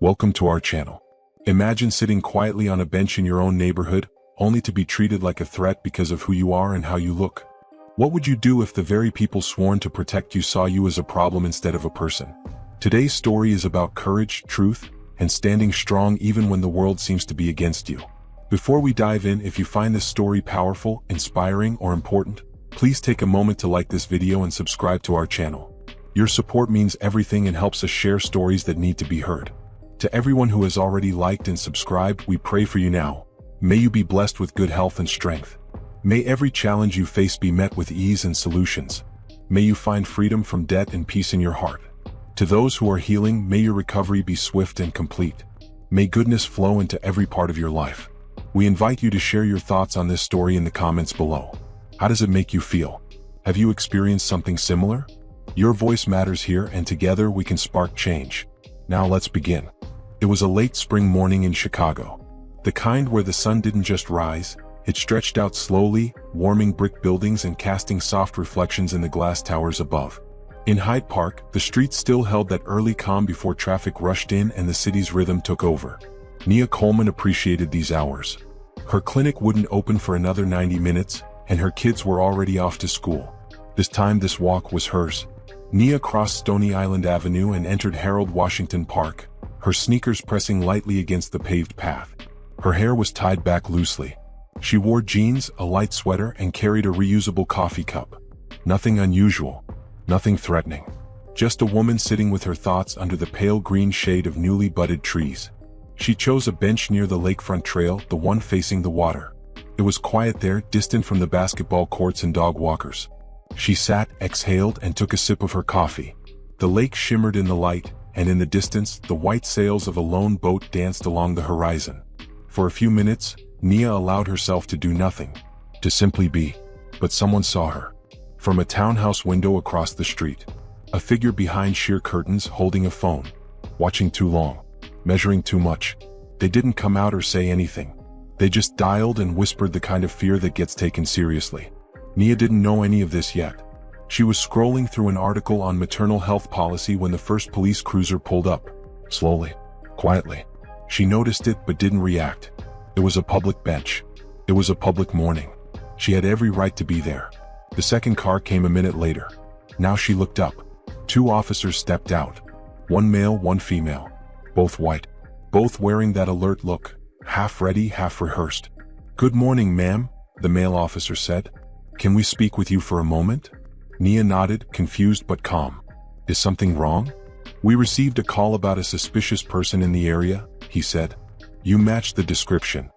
Welcome to our channel. Imagine sitting quietly on a bench in your own neighborhood, only to be treated like a threat because of who you are and how you look. What would you do if the very people sworn to protect you saw you as a problem instead of a person? Today's story is about courage, truth, and standing strong even when the world seems to be against you. Before we dive in, if you find this story powerful, inspiring, or important, please take a moment to like this video and subscribe to our channel. Your support means everything and helps us share stories that need to be heard. To everyone who has already liked and subscribed, we pray for you now. May you be blessed with good health and strength. May every challenge you face be met with ease and solutions. May you find freedom from debt and peace in your heart. To those who are healing, may your recovery be swift and complete. May goodness flow into every part of your life. We invite you to share your thoughts on this story in the comments below. How does it make you feel? Have you experienced something similar? Your voice matters here, and together we can spark change. Now let's begin. It was a late spring morning in Chicago. The kind where the sun didn't just rise, it stretched out slowly, warming brick buildings and casting soft reflections in the glass towers above. In Hyde Park, the streets still held that early calm before traffic rushed in and the city's rhythm took over. Nia Coleman appreciated these hours. Her clinic wouldn't open for another 90 minutes, and her kids were already off to school. This time this walk was hers. Nia crossed Stony Island Avenue and entered Harold Washington Park, her sneakers pressing lightly against the paved path. Her hair was tied back loosely. She wore jeans, a light sweater, and carried a reusable coffee cup. Nothing unusual, nothing threatening. Just a woman sitting with her thoughts under the pale green shade of newly budded trees. She chose a bench near the lakefront trail, the one facing the water. It was quiet there, distant from the basketball courts and dog walkers. She sat, exhaled, and took a sip of her coffee. The lake shimmered in the light, and in the distance, the white sails of a lone boat danced along the horizon. For a few minutes, Nia allowed herself to do nothing, to simply be. But someone saw her. From a townhouse window across the street. A figure behind sheer curtains holding a phone. Watching too long. Measuring too much. They didn't come out or say anything. They just dialed and whispered, the kind of fear that gets taken seriously. Nia didn't know any of this yet. She was scrolling through an article on maternal health policy when the first police cruiser pulled up. Slowly. Quietly. She noticed it but didn't react. It was a public bench. It was a public morning. She had every right to be there. The second car came a minute later. Now she looked up. Two officers stepped out. One male, one female. Both white. Both wearing that alert look, half ready, half rehearsed. "Good morning, ma'am," the male officer said. "Can we speak with you for a moment?" Nia nodded, confused but calm. "Is something wrong?" "We received a call about a suspicious person in the area," he said. "You matched the description."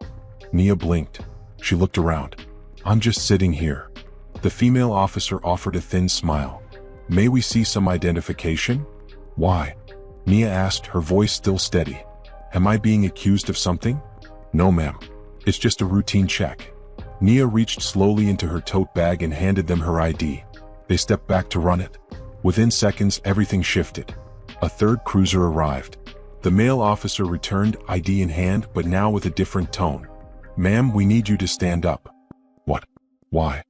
Nia blinked. She looked around. "I'm just sitting here." The female officer offered a thin smile. "May we see some identification?" "Why?" Nia asked, her voice still steady. "Am I being accused of something?" "No, ma'am. It's just a routine check." Nia reached slowly into her tote bag and handed them her ID. They stepped back to run it. Within seconds, everything shifted. A third cruiser arrived. The male officer returned, ID in hand, but now with a different tone. "Ma'am, we need you to stand up." "What? Why?"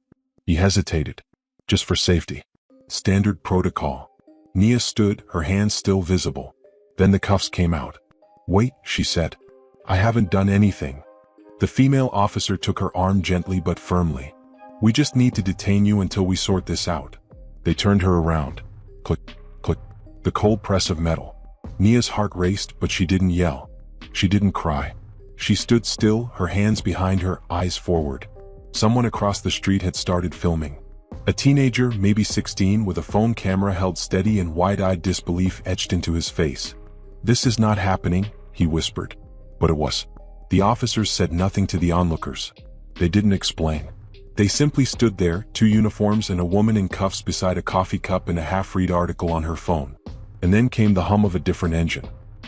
He hesitated. "Just for safety. Standard protocol." Nia stood, her hands still visible. Then the cuffs came out. "Wait," she said. "I haven't done anything." The female officer took her arm gently but firmly. "We just need to detain you until we sort this out." They turned her around. Click, click. The cold press of metal. Nia's heart raced, but she didn't yell. She didn't cry. She stood still, her hands behind her, eyes forward. Someone across the street had started filming. A teenager, maybe 16, with a phone camera held steady and wide-eyed disbelief etched into his face. "This is not happening," he whispered. But it was. The officers said nothing to the onlookers. They didn't explain. They simply stood there, two uniforms and a woman in cuffs beside a coffee cup and a half-read article on her phone. And then came the hum of a different engine.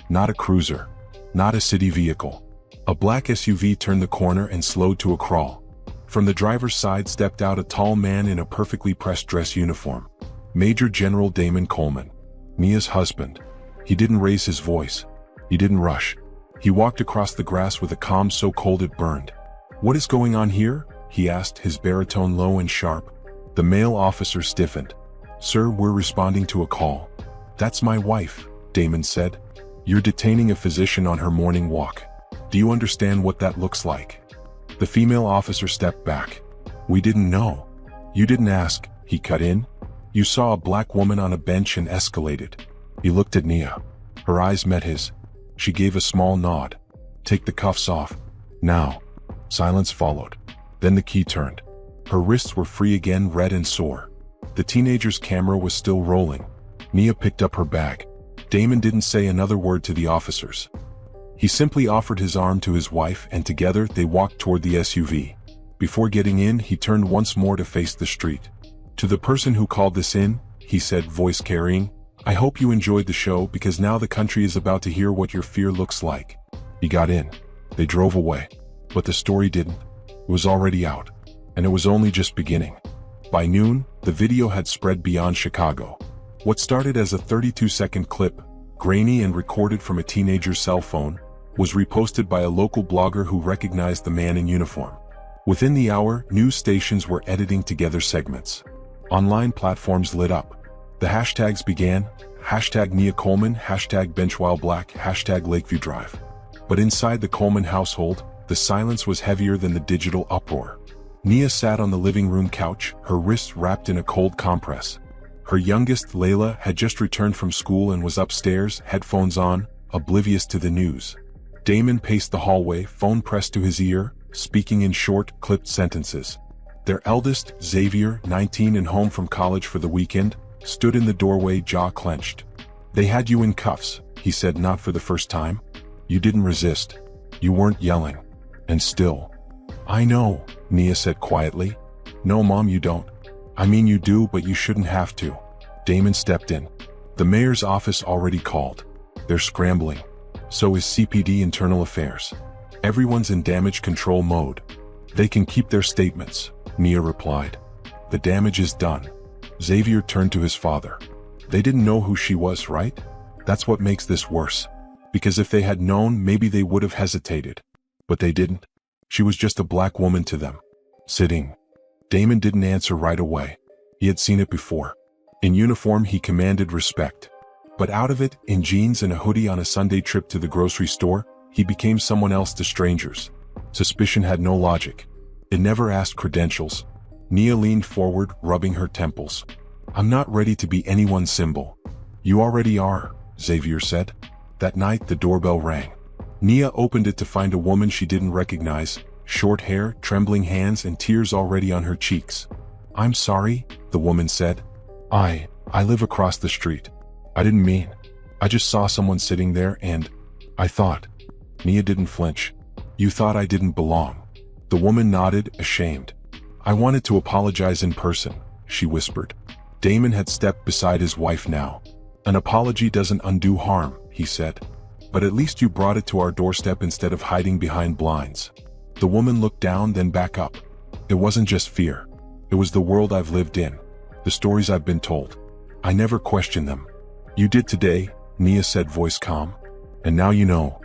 Not a cruiser. Not a city vehicle. A black SUV turned the corner and slowed to a crawl. From the driver's side stepped out a tall man in a perfectly pressed dress uniform. Major General Damon Coleman. Nia's husband. He didn't raise his voice. He didn't rush. He walked across the grass with a calm so cold it burned. "What is going on here?" he asked, his baritone low and sharp. The male officer stiffened. "Sir, we're responding to a call." "That's my wife," Damon said. You're detaining a physician on her morning walk. Do you understand what that looks like? The female officer stepped back. We didn't know. You didn't ask, he cut in. You saw a black woman on a bench and escalated. He looked at Nia. Her eyes met his. She gave a small nod. Take the cuffs off. Now. Silence followed. Then the key turned. Her wrists were free again, red and sore. The teenager's camera was still rolling. Nia picked up her bag. Damon didn't say another word to the officers. He simply offered his arm to his wife, and together they walked toward the SUV. Before getting in, he turned once more to face the street. To the person who called this in, he said, voice carrying, I hope you enjoyed the show, because now the country is about to hear what your fear looks like. He got in. They drove away. But the story didn't. It was already out. And it was only just beginning. By noon, the video had spread beyond Chicago. What started as a 32-second clip, grainy and recorded from a teenager's cell phone, was reposted by a local blogger who recognized the man in uniform. Within the hour, news stations were editing together segments. Online platforms lit up. The hashtags began, hashtag Nia Coleman, hashtag BenchWhileBlack, hashtag Lakeview Drive. But inside the Coleman household, the silence was heavier than the digital uproar. Nia sat on the living room couch, her wrists wrapped in a cold compress. Her youngest, Layla, had just returned from school and was upstairs, headphones on, oblivious to the news. Damon paced the hallway, phone pressed to his ear, speaking in short, clipped sentences. Their eldest, Xavier, 19 and home from college for the weekend, stood in the doorway, jaw clenched. They had you in cuffs, he said, not for the first time. You didn't resist. You weren't yelling. And still. I know, Nia said quietly. No, Mom, you don't. I mean, you do, but you shouldn't have to. Damon stepped in. The mayor's office already called. They're scrambling. So is CPD Internal Affairs. Everyone's in damage control mode. They can keep their statements, Nia replied. The damage is done. Xavier turned to his father. They didn't know who she was, right? That's what makes this worse. Because if they had known, maybe they would have hesitated. But they didn't. She was just a black woman to them. Sitting. Damon didn't answer right away. He had seen it before. In uniform, he commanded respect. But out of it, in jeans and a hoodie on a Sunday trip to the grocery store, he became someone else to strangers. Suspicion had no logic. It never asked credentials. Nia leaned forward, rubbing her temples. I'm not ready to be anyone's symbol. You already are, Xavier said. That night, the doorbell rang. Nia opened it to find a woman she didn't recognize, short hair, trembling hands, and tears already on her cheeks. I'm sorry, the woman said. I live across the street. I didn't mean. I just saw someone sitting there and I thought. Nia didn't flinch. You thought I didn't belong. The woman nodded, ashamed. I wanted to apologize in person, she whispered. Damon had stepped beside his wife now. An apology doesn't undo harm, he said. But at least you brought it to our doorstep instead of hiding behind blinds. The woman looked down, then back up. It wasn't just fear. It was the world I've lived in. The stories I've been told. I never questioned them. You did today, Nia said, voice calm. And now you know.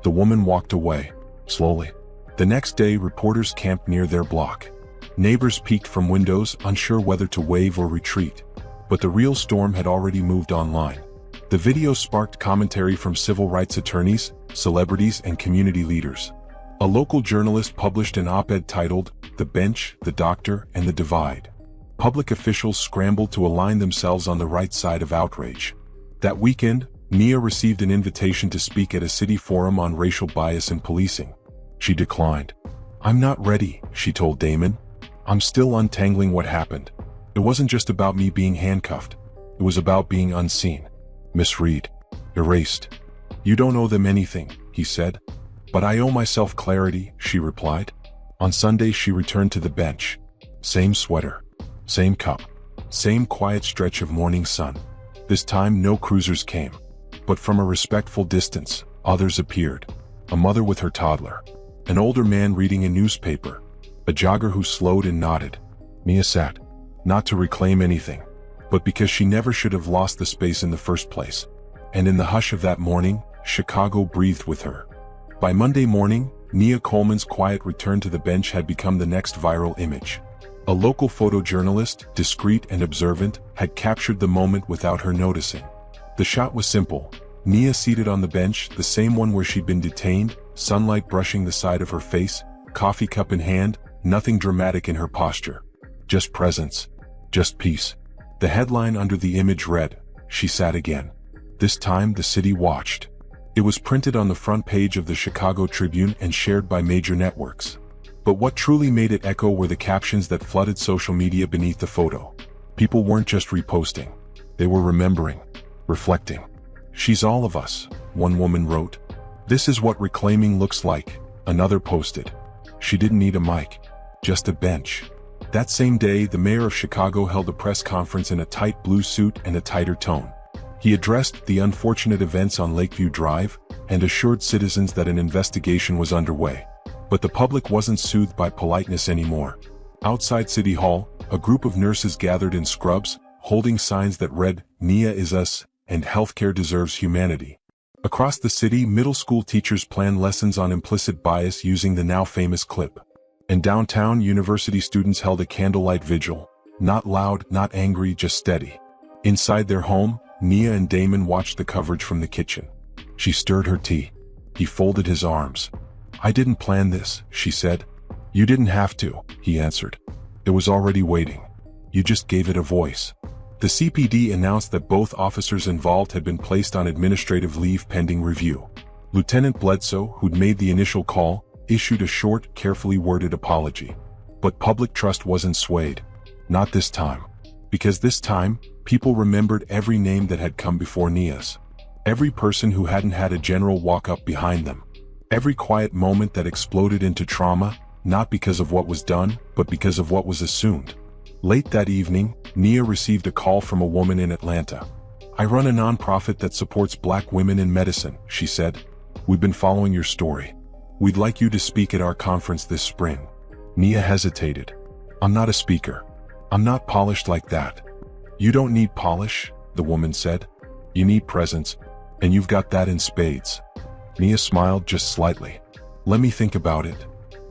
The woman walked away, slowly. The next day, reporters camped near their block. Neighbors peeked from windows, unsure whether to wave or retreat. But the real storm had already moved online. The video sparked commentary from civil rights attorneys, celebrities, and community leaders. A local journalist published an op-ed titled, The Bench, the Doctor, and the Divide. Public officials scrambled to align themselves on the right side of outrage. That weekend, Nia received an invitation to speak at a city forum on racial bias and policing. She declined. I'm not ready, she told Damon. I'm still untangling what happened. It wasn't just about me being handcuffed. It was about being unseen. Misread. Erased. You don't owe them anything, he said. But I owe myself clarity, she replied. On Sunday she returned to the bench. Same sweater. Same cup. Same quiet stretch of morning sun. This time no cruisers came. But from a respectful distance, others appeared. A mother with her toddler. An older man reading a newspaper. A jogger who slowed and nodded. Nia sat. Not to reclaim anything, but because she never should have lost the space in the first place. And in the hush of that morning, Chicago breathed with her. By Monday morning, Nia Coleman's quiet return to the bench had become the next viral image. A local photojournalist, discreet and observant, had captured the moment without her noticing. The shot was simple. Nia seated on the bench, the same one where she'd been detained, sunlight brushing the side of her face, coffee cup in hand, nothing dramatic in her posture. Just presence. Just peace. The headline under the image read, "She sat again." This time the city watched. It was printed on the front page of the Chicago Tribune and shared by major networks. But what truly made it echo were the captions that flooded social media beneath the photo. People weren't just reposting. They were remembering, reflecting. "She's all of us," one woman wrote. "This is what reclaiming looks like," another posted. "She didn't need a mic, just a bench." That same day, the mayor of Chicago held a press conference in a tight blue suit and a tighter tone. He addressed the unfortunate events on Lakeview Drive and assured citizens that an investigation was underway. But the public wasn't soothed by politeness anymore. Outside City Hall, a group of nurses gathered in scrubs, holding signs that read, "Nia is us," and "Healthcare deserves humanity." Across the city, middle school teachers planned lessons on implicit bias using the now famous clip. In downtown, university students held a candlelight vigil. Not loud, not angry, just steady. Inside their home, Nia and Damon watched the coverage from the kitchen. She stirred her tea. He folded his arms. "I didn't plan this," she said. "You didn't have to," he answered. "It was already waiting. You just gave it a voice." The CPD announced that both officers involved had been placed on administrative leave pending review. Lieutenant Bledsoe, who'd made the initial call, issued a short, carefully worded apology. But public trust wasn't swayed. Not this time. Because this time, people remembered every name that had come before Nia's. Every person who hadn't had a general walk up behind them. Every quiet moment that exploded into trauma, not because of what was done, but because of what was assumed. Late that evening, Nia received a call from a woman in Atlanta. "I run a nonprofit that supports Black women in medicine," she said. "We've been following your story. We'd like you to speak at our conference this spring." Nia hesitated. "I'm not a speaker. I'm not polished like that." "You don't need polish," the woman said. "You need presence, and you've got that in spades." Nia smiled just slightly. "Let me think about it."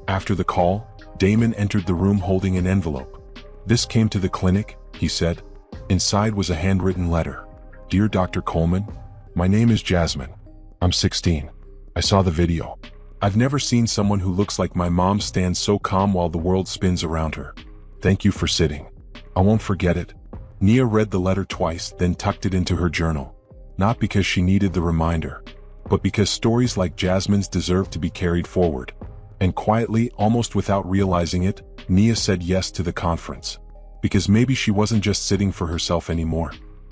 After the call, Damon entered the room holding an envelope. "This came to the clinic," he said. Inside was a handwritten letter. "Dear Dr. Coleman, my name is Jasmine. I'm 16. I saw the video. I've never seen someone who looks like my mom stand so calm while the world spins around her. Thank you for sitting. I won't forget it." Nia read the letter twice, then tucked it into her journal. Not because she needed the reminder, but because stories like Jasmine's deserve to be carried forward. And quietly, almost without realizing it, Nia said yes to the conference. Because maybe she wasn't just sitting for herself anymore.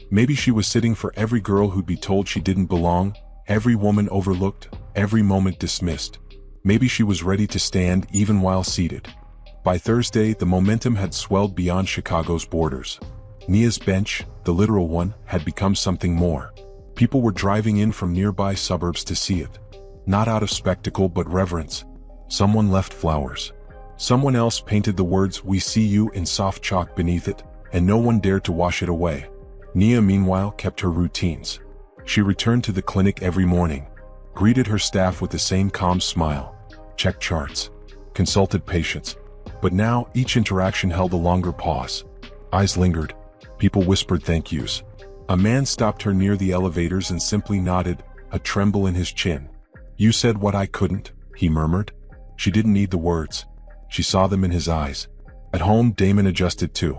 Maybe she was sitting for every girl who'd be told she didn't belong, every woman overlooked, every moment dismissed. Maybe she was ready to stand even while seated. By Thursday, the momentum had swelled beyond Chicago's borders. Nia's bench, the literal one, had become something more. People were driving in from nearby suburbs to see it. Not out of spectacle but reverence. Someone left flowers. Someone else painted the words "We see you" in soft chalk beneath it, and no one dared to wash it away. Nia, meanwhile, kept her routines. She returned to the clinic every morning, greeted her staff with the same calm smile, checked charts, consulted patients. But now, each interaction held a longer pause. Eyes lingered. People whispered thank yous. A man stopped her near the elevators and simply nodded, a tremble in his chin. "You said what I couldn't," he murmured. She didn't need the words. She saw them in his eyes. At home, Damon adjusted too.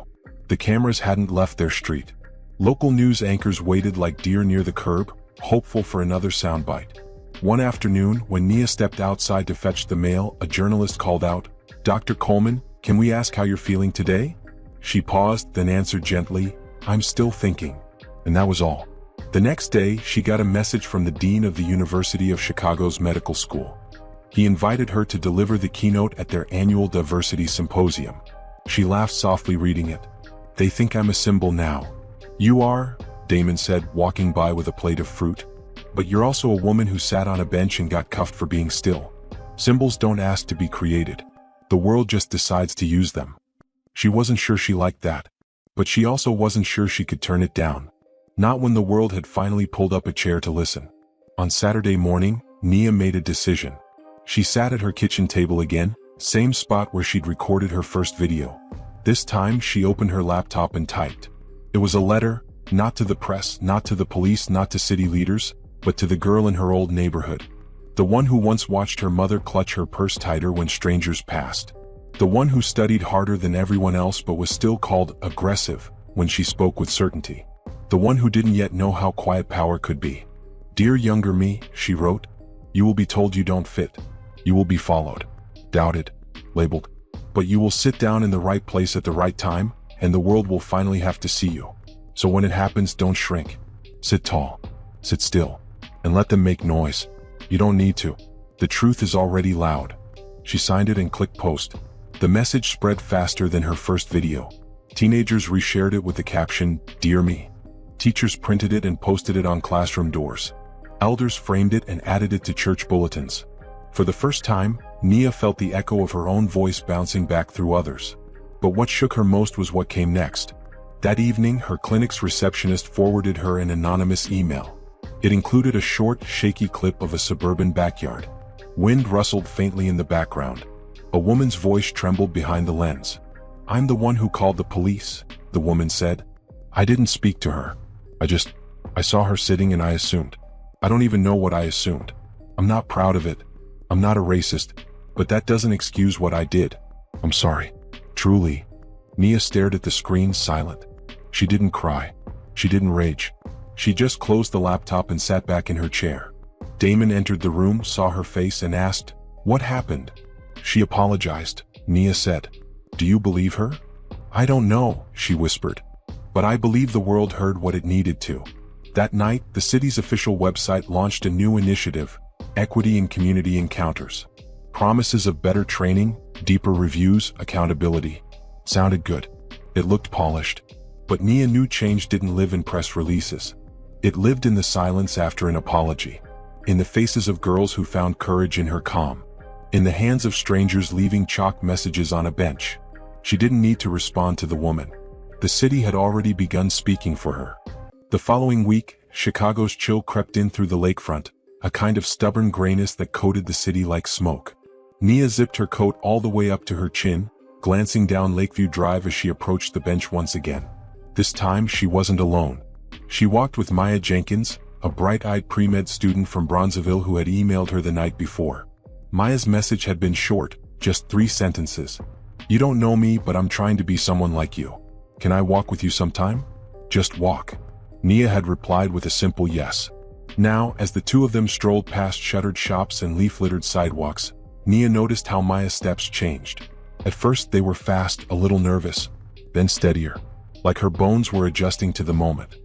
The cameras hadn't left their street. Local news anchors waited like deer near the curb, hopeful for another soundbite. One afternoon, when Nia stepped outside to fetch the mail, a journalist called out, "Dr. Coleman, can we ask how you're feeling today?" She paused, then answered gently, "I'm still thinking." And that was all. The next day, she got a message from the dean of the University of Chicago's medical school. He invited her to deliver the keynote at their annual diversity symposium. She laughed softly reading it. "They think I'm a symbol now." "You are," Damon said, walking by with a plate of fruit. "But you're also a woman who sat on a bench and got cuffed for being still. Symbols don't ask to be created. The world just decides to use them." She wasn't sure she liked that. But she also wasn't sure she could turn it down. Not when the world had finally pulled up a chair to listen. On Saturday morning, Nia made a decision. She sat at her kitchen table again, same spot where she'd recorded her first video. This time she opened her laptop and typed. It was a letter, not to the press, not to the police, not to city leaders, but to the girl in her old neighborhood. The one who once watched her mother clutch her purse tighter when strangers passed. The one who studied harder than everyone else but was still called aggressive when she spoke with certainty. The one who didn't yet know how quiet power could be. "Dear younger me," she wrote, "you will be told you don't fit. You will be followed, doubted, labeled. But you will sit down in the right place at the right time, and the world will finally have to see you. So when it happens, don't shrink. Sit tall, sit still, and let them make noise. You don't need to. The truth is already loud." She signed it and clicked post. The message spread faster than her first video. Teenagers reshared it with the caption, "Dear me." Teachers printed it and posted it on classroom doors. Elders framed it and added it to church bulletins. For the first time, Nia felt the echo of her own voice bouncing back through others. But what shook her most was what came next. That evening, her clinic's receptionist forwarded her an anonymous email. It included a short, shaky clip of a suburban backyard. Wind rustled faintly in the background. A woman's voice trembled behind the lens. "I'm the one who called the police," the woman said. "I didn't speak to her. I saw her sitting and I assumed. I don't even know what I assumed. I'm not proud of it. I'm not a racist, but that doesn't excuse what I did. I'm sorry. Truly." Nia stared at the screen, silent. She didn't cry. She didn't rage. She just closed the laptop and sat back in her chair. Damon entered the room, saw her face, and asked, "What happened?" "She apologized," Nia said. "Do you believe her?" "I don't know," she whispered. "But I believe the world heard what it needed to." That night, the city's official website launched a new initiative, Equity in Community Encounters. Promises of better training, deeper reviews, accountability. Sounded good. It looked polished. But Nia knew change didn't live in press releases. It lived in the silence after an apology. In the faces of girls who found courage in her calm. In the hands of strangers leaving chalk messages on a bench. She didn't need to respond to the woman. The city had already begun speaking for her. The following week, Chicago's chill crept in through the lakefront, a kind of stubborn grayness that coated the city like smoke. Nia zipped her coat all the way up to her chin, glancing down Lakeview Drive as she approached the bench once again. This time, she wasn't alone. She walked with Maya Jenkins, a bright-eyed pre-med student from Bronzeville who had emailed her the night before. Maya's message had been short, just 3 sentences. "You don't know me, but I'm trying to be someone like you. Can I walk with you sometime? Just walk." Nia had replied with a simple yes. Now, as the two of them strolled past shuttered shops and leaf-littered sidewalks, Nia noticed how Maya's steps changed. At first they were fast, a little nervous, then steadier, like her bones were adjusting to the moment.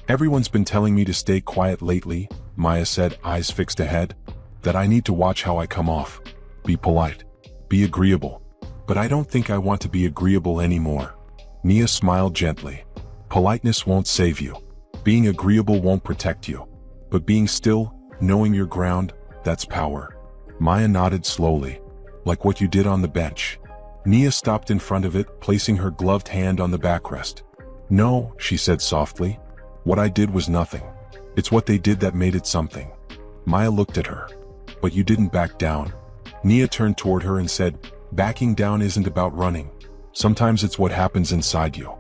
"Everyone's been telling me to stay quiet lately," Maya said, eyes fixed ahead, "that I need to watch how I come off. Be polite. Be agreeable. But I don't think I want to be agreeable anymore." Nia smiled gently. "Politeness won't save you. Being agreeable won't protect you. But being still, knowing your ground, that's power." Maya nodded slowly. "Like what you did on the bench." Nia stopped in front of it, placing her gloved hand on the backrest. "No," she said softly. "What I did was nothing. It's what they did that made it something." Maya looked at her. "But you didn't back down." Nia turned toward her and said, "Backing down isn't about running. Sometimes it's what happens inside you.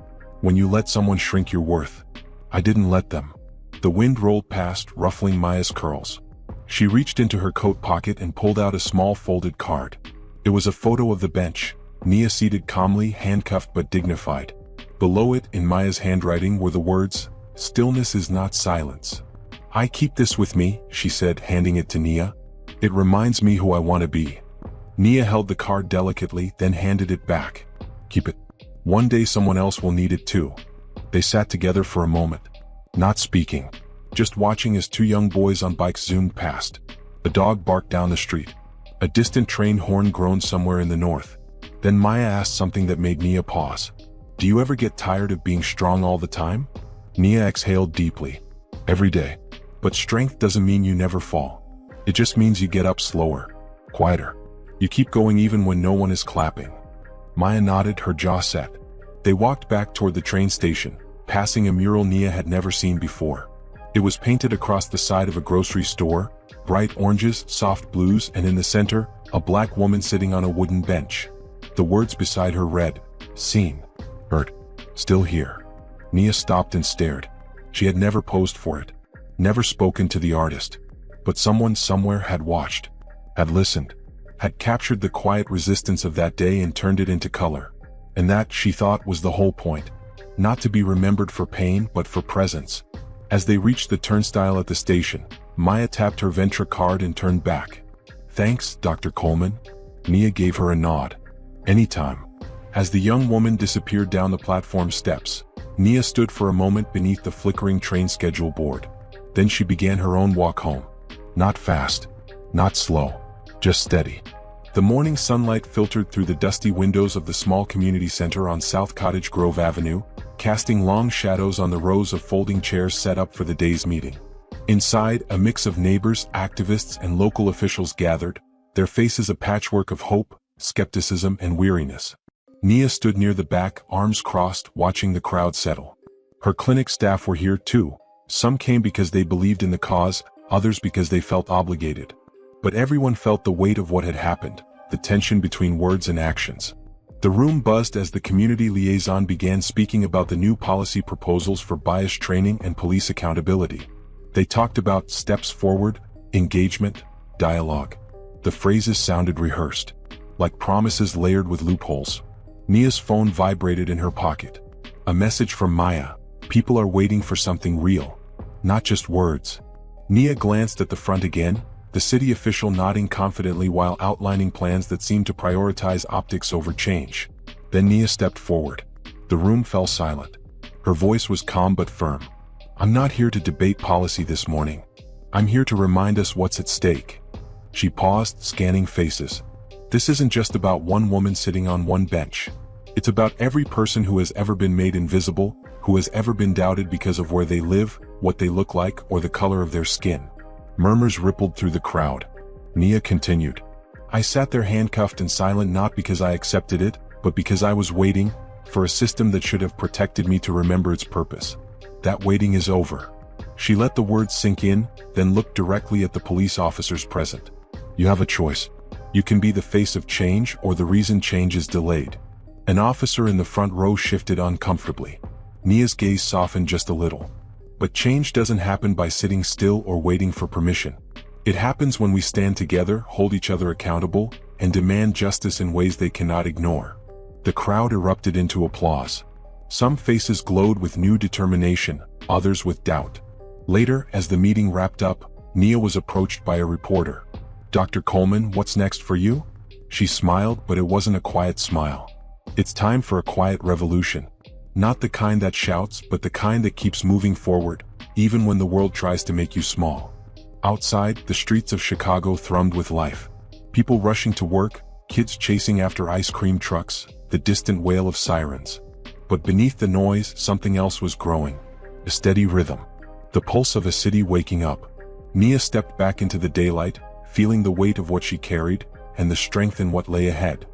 When you let someone shrink your worth." "I didn't let them." The wind rolled past, ruffling Maya's curls. She reached into her coat pocket and pulled out a small folded card. It was a photo of the bench, Nia seated calmly, handcuffed but dignified. Below it, in Maya's handwriting, were the words, "Stillness is not silence." "I keep this with me," she said, handing it to Nia. "It reminds me who I want to be." Nia held the card delicately, then handed it back. "Keep it. One day someone else will need it too." They sat together for a moment, not speaking, just watching as 2 young boys on bikes zoomed past. A dog barked down the street. A distant train horn groaned somewhere in the north. Then Maya asked something that made Nia pause. "Do you ever get tired of being strong all the time?" Nia exhaled deeply. "Every day. But strength doesn't mean you never fall. It just means you get up slower, quieter. You keep going even when no one is clapping." Maya nodded, her jaw set. They walked back toward the train station, passing a mural Nia had never seen before. It was painted across the side of a grocery store, bright oranges, soft blues, and in the center, a black woman sitting on a wooden bench. The words beside her read, "Seen, heard, still here." Nia stopped and stared. She had never posed for it. never spoken to the artist. But someone somewhere had watched, had listened, had captured the quiet resistance of that day and turned it into color. And that, she thought, was the whole point. Not to be remembered for pain, but for presence. As they reached the turnstile at the station, Maya tapped her Ventra card and turned back. "Thanks, Dr. Coleman." Nia gave her a nod. "Anytime." As the young woman disappeared down the platform steps, Nia stood for a moment beneath the flickering train schedule board. Then she began her own walk home. Not fast, not slow, just steady. The morning sunlight filtered through the dusty windows of the small community center on South Cottage Grove Avenue, casting long shadows on the rows of folding chairs set up for the day's meeting. Inside, a mix of neighbors, activists, and local officials gathered, their faces a patchwork of hope, skepticism, and weariness. Nia stood near the back, arms crossed, watching the crowd settle. Her clinic staff were here too. Some came because they believed in the cause, others because they felt obligated. But everyone felt the weight of what had happened, the tension between words and actions. The room buzzed as the community liaison began speaking about the new policy proposals for bias training and police accountability. They talked about steps forward, engagement, dialogue. The phrases sounded rehearsed, like promises layered with loopholes. Nia's phone vibrated in her pocket. A message from Maya. People are waiting for something real, not just words. Nia glanced at the front again, the city official nodding confidently while outlining plans that seemed to prioritize optics over change. Then Nia stepped forward. The room fell silent. Her voice was calm but firm. "I'm not here to debate policy this morning. I'm here to remind us what's at stake." She paused, scanning faces. This isn't just about one woman sitting on one bench. It's about every person who has ever been made invisible, who has ever been doubted because of where they live, what they look like, or the color of their skin. Murmurs rippled through the crowd. Nia continued. "I sat there handcuffed and silent not because I accepted it, but because I was waiting for a system that should have protected me to remember its purpose. That waiting is over." She let the words sink in, then looked directly at the police officers present. "You have a choice. You can be the face of change or the reason change is delayed." An officer in the front row shifted uncomfortably. Nia's gaze softened just a little. "But change doesn't happen by sitting still or waiting for permission. It happens when we stand together, hold each other accountable, and demand justice in ways they cannot ignore." The crowd erupted into applause. Some faces glowed with new determination, others with doubt. Later, as the meeting wrapped up, Nia was approached by a reporter. "Dr. Coleman, what's next for you?" She smiled, but it wasn't a quiet smile. "It's time for a quiet revolution. Not the kind that shouts, but the kind that keeps moving forward, even when the world tries to make you small." Outside, the streets of Chicago thrummed with life. People rushing to work, kids chasing after ice cream trucks, the distant wail of sirens. But beneath the noise, something else was growing. A steady rhythm. The pulse of a city waking up. Nia stepped back into the daylight, feeling the weight of what she carried, and the strength in what lay ahead.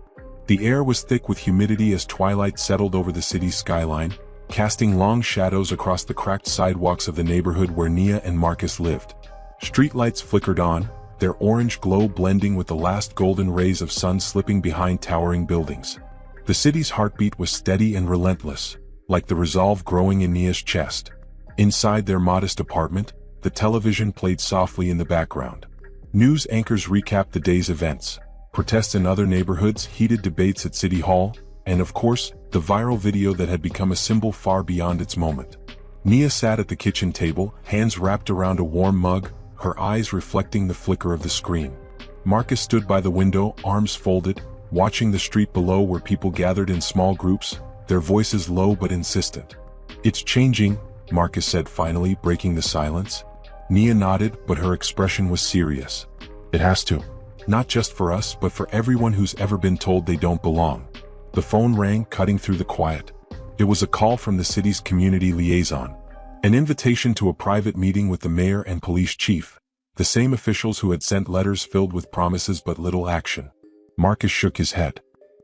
The air was thick with humidity as twilight settled over the city's skyline, casting long shadows across the cracked sidewalks of the neighborhood where Nia and Marcus lived. Streetlights flickered on, their orange glow blending with the last golden rays of sun slipping behind towering buildings. The city's heartbeat was steady and relentless, like the resolve growing in Nia's chest. Inside their modest apartment, the television played softly in the background. News anchors recapped the day's events. Protests in other neighborhoods, heated debates at City Hall, and of course, the viral video that had become a symbol far beyond its moment. Nia sat at the kitchen table, hands wrapped around a warm mug, her eyes reflecting the flicker of the screen. Marcus stood by the window, arms folded, watching the street below where people gathered in small groups, their voices low but insistent. "It's changing," Marcus said finally, breaking the silence. Nia nodded, but her expression was serious. "It has to. Not just for us, but for everyone who's ever been told they don't belong." The phone rang, cutting through the quiet. It was a call from the city's community liaison. An invitation to a private meeting with the mayor and police chief, the same officials who had sent letters filled with promises but little action. Marcus shook his head.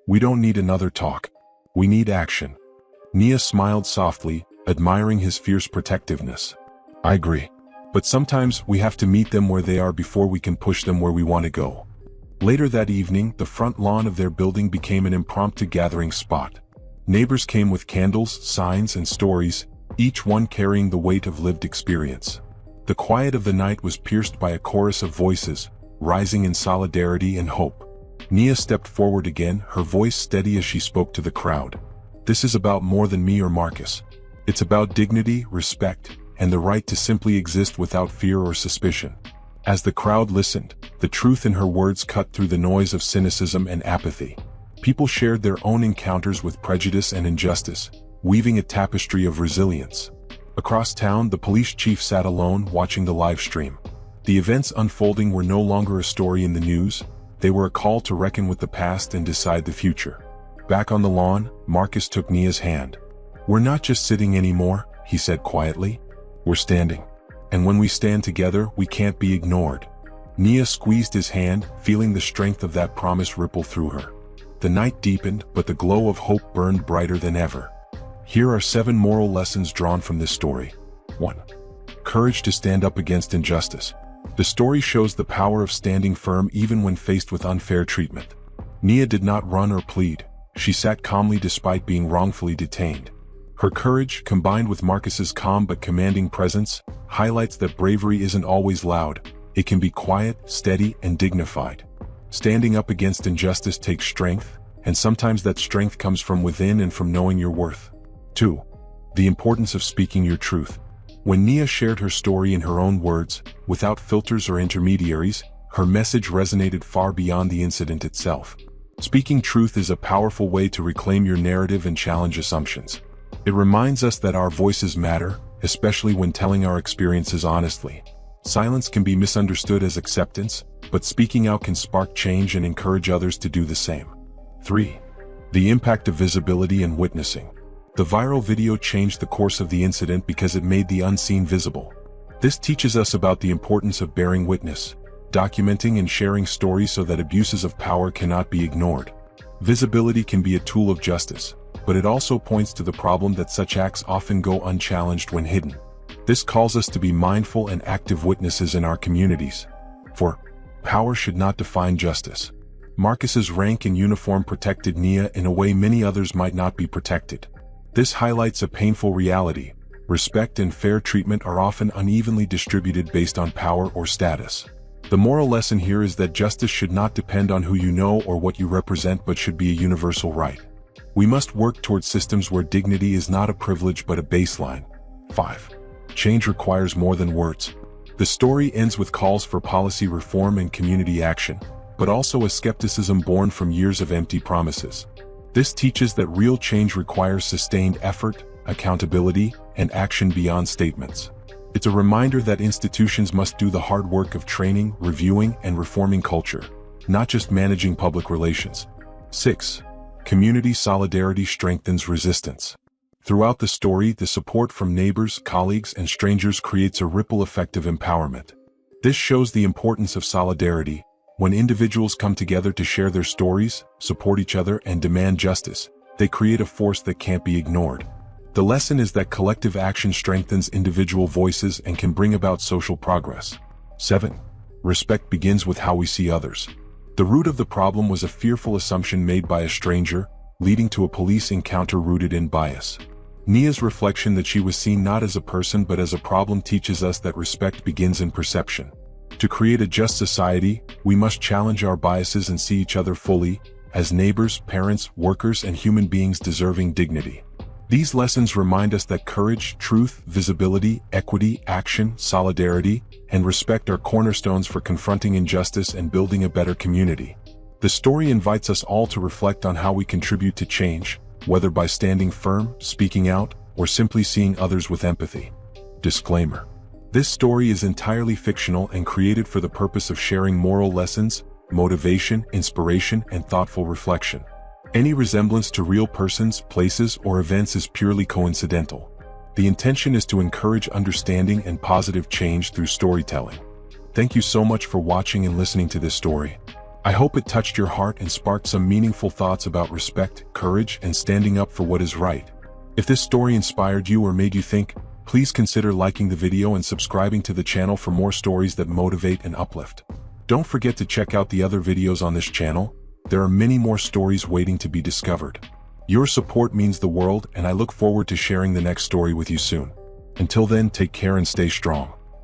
"We don't need another talk. We need action." Nia smiled softly, admiring his fierce protectiveness. "I agree. But sometimes we have to meet them where they are before we can push them where we want to go." Later that evening, the front lawn of their building became an impromptu gathering spot. Neighbors came with candles, signs, and stories, each one carrying the weight of lived experience. The quiet of the night was pierced by a chorus of voices, rising in solidarity and hope. Nia stepped forward again, her voice steady as she spoke to the crowd. This is about more than me or Marcus. It's about dignity, respect, and the right to simply exist without fear or suspicion. As the crowd listened, the truth in her words cut through the noise of cynicism and apathy. People shared their own encounters with prejudice and injustice, weaving a tapestry of resilience. Across town, the police chief sat alone, watching the live stream. The events unfolding were no longer a story in the news, they were a call to reckon with the past and decide the future. Back on the lawn, Marcus took Nia's hand. "We're not just sitting anymore," he said quietly. "We're standing. And when we stand together, we can't be ignored." Nia squeezed his hand, feeling the strength of that promise ripple through her. The night deepened, but the glow of hope burned brighter than ever. Here are 7 moral lessons drawn from this story. 1. Courage to stand up against injustice. The story shows the power of standing firm even when faced with unfair treatment. Nia did not run or plead. She sat calmly despite being wrongfully detained. Her courage, combined with Marcus's calm but commanding presence, highlights that bravery isn't always loud. It can be quiet, steady, and dignified. Standing up against injustice takes strength, and sometimes that strength comes from within and from knowing your worth. 2. The importance of speaking your truth. When Nia shared her story in her own words, without filters or intermediaries, her message resonated far beyond the incident itself. Speaking truth is a powerful way to reclaim your narrative and challenge assumptions. It reminds us that our voices matter, especially when telling our experiences honestly. Silence can be misunderstood as acceptance, but speaking out can spark change and encourage others to do the same. 3. The impact of visibility and witnessing. The viral video changed the course of the incident because it made the unseen visible. This teaches us about the importance of bearing witness, documenting and sharing stories so that abuses of power cannot be ignored. Visibility can be a tool of justice, but it also points to the problem that such acts often go unchallenged when hidden. This calls us to be mindful and active witnesses in our communities. 4. Power should not define justice. Marcus's rank and uniform protected Nia in a way many others might not be protected. This highlights a painful reality. Respect and fair treatment are often unevenly distributed based on power or status. The moral lesson here is that justice should not depend on who you know or what you represent but should be a universal right. We must work towards systems where dignity is not a privilege but a baseline. 5. Change requires more than words. The story ends with calls for policy reform and community action, but also a skepticism born from years of empty promises. This teaches that real change requires sustained effort, accountability, and action beyond statements. It's a reminder that institutions must do the hard work of training, reviewing, and reforming culture, not just managing public relations. 6. Community solidarity strengthens resistance. Throughout the story, the support from neighbors, colleagues, and strangers creates a ripple effect of empowerment. This shows the importance of solidarity. When individuals come together to share their stories, support each other, and demand justice, they create a force that can't be ignored. The lesson is that collective action strengthens individual voices and can bring about social progress. 7. Respect begins with how we see others. The root of the problem was a fearful assumption made by a stranger, leading to a police encounter rooted in bias. Nia's reflection that she was seen not as a person but as a problem teaches us that respect begins in perception. To create a just society, we must challenge our biases and see each other fully, as neighbors, parents, workers, and human beings deserving dignity. These lessons remind us that courage, truth, visibility, equity, action, solidarity, and respect are cornerstones for confronting injustice and building a better community. The story invites us all to reflect on how we contribute to change, whether by standing firm, speaking out, or simply seeing others with empathy. Disclaimer: this story is entirely fictional and created for the purpose of sharing moral lessons, motivation, inspiration, and thoughtful reflection. Any resemblance to real persons, places, or events is purely coincidental. The intention is to encourage understanding and positive change through storytelling. Thank you so much for watching and listening to this story. I hope it touched your heart and sparked some meaningful thoughts about respect, courage, and standing up for what is right. If this story inspired you or made you think, please consider liking the video and subscribing to the channel for more stories that motivate and uplift. Don't forget to check out the other videos on this channel. There are many more stories waiting to be discovered. Your support means the world, and I look forward to sharing the next story with you soon. Until then, take care and stay strong.